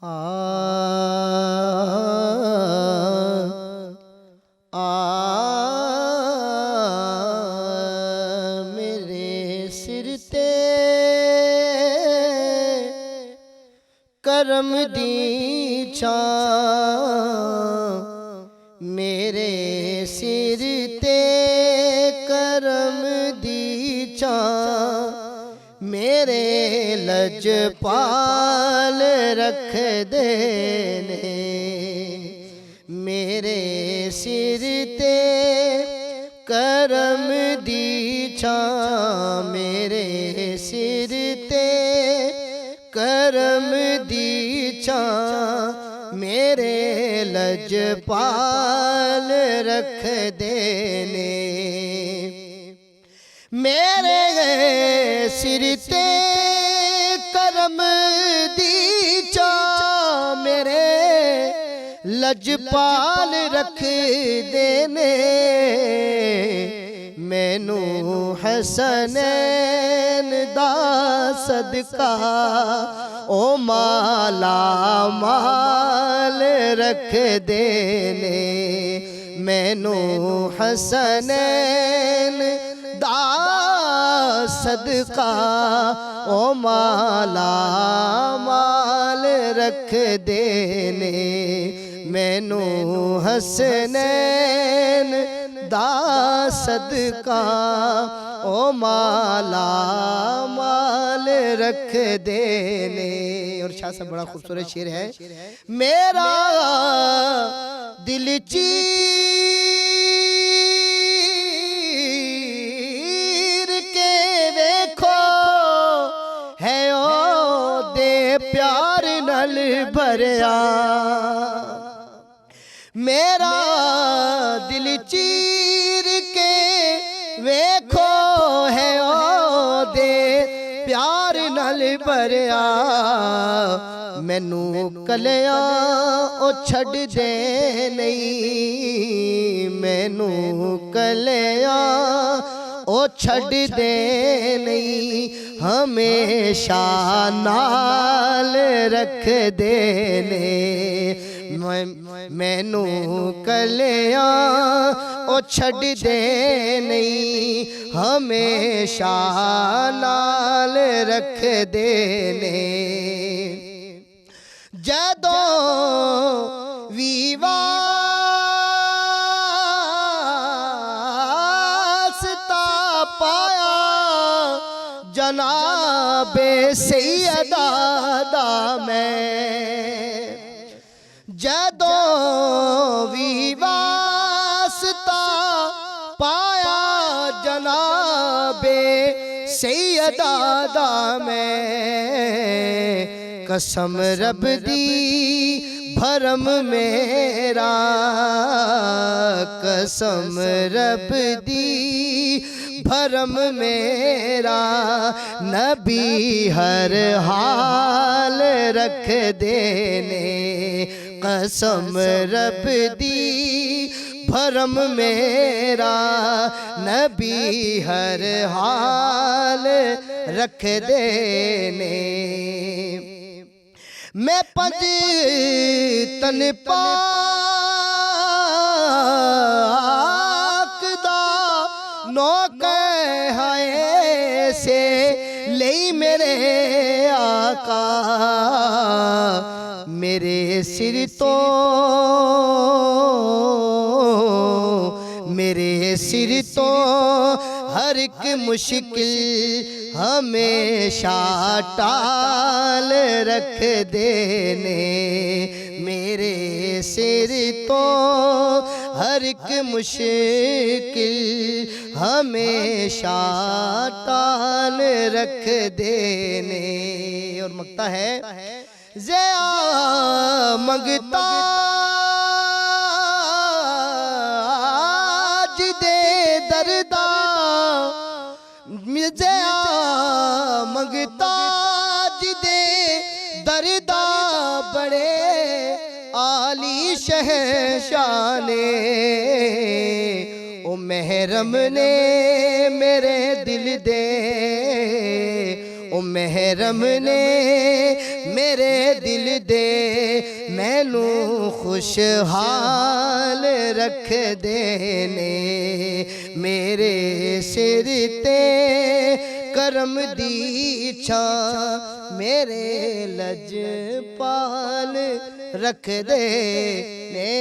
आ आ मेरे सिर ते करम दी छां, मेरे सिर ते करम दी छां, मेरे लजपाल रख देने, मेरे सिर ते करम दी छां, मेरे सिर ते करम दी छां, मेरे लजपाल रख देने, मेरे सिर ते करम दी छां, मेरे लजपाल रख देने, मैनू हसनैन दा सदका ओ माला माल रख देने, मैनू हसनैन दा सदका ओ माला माल रख देने, मैनू हसनैन दा सदका ओ माला माल रख देने। और शाह साहब बड़ा खूबसूरत शेर है, मेरा दिल चीर के देखो है ओ दे प्यार नल भरिया, मेरा दिल चीर के वेखो है ओ दे प्यार नल भरिया, मैनू कलिया ओ छड़ दे नहीं, मैनू कलिया ओ छड़ दे नहीं, हमेशा नाल रख देने, मैनू कलिया ओ छड़ दे नहीं, हमेशा नाल रख देने, जदों वास्ता पाया जनाबे सैयदा दा मैं, जदों भी वास्ता पाया जनाबे सैयदा दा मैं, कसम रब दी भरम मेरा, कसम रब दी भरम मेरा, नबी हर हाल रख देने, कसम रब दी भरम मेरा, नबी हर हाल रख देने, मैं पंज तन पाक दा नौकर है से ले मेरे आका, मेरे सिर तो मेरे सिर तो हर एक मुश्किल हमेशा टाल रख देने, मेरे सिर तो हर एक मुश्किल हमेशा टाल रख देने। और मगता है ज़िया मंगता दे दरदा, ज़िया मंगता दे दरदा, बड़े आली शहशाने, ओ महरम ने मेरे दिल दे, ओ ओ महरम ने मेरे दिल दे मैनू खुशहाल रख देने मेरे सिर ते करम दी छां मेरे लजपाल रख दे ने।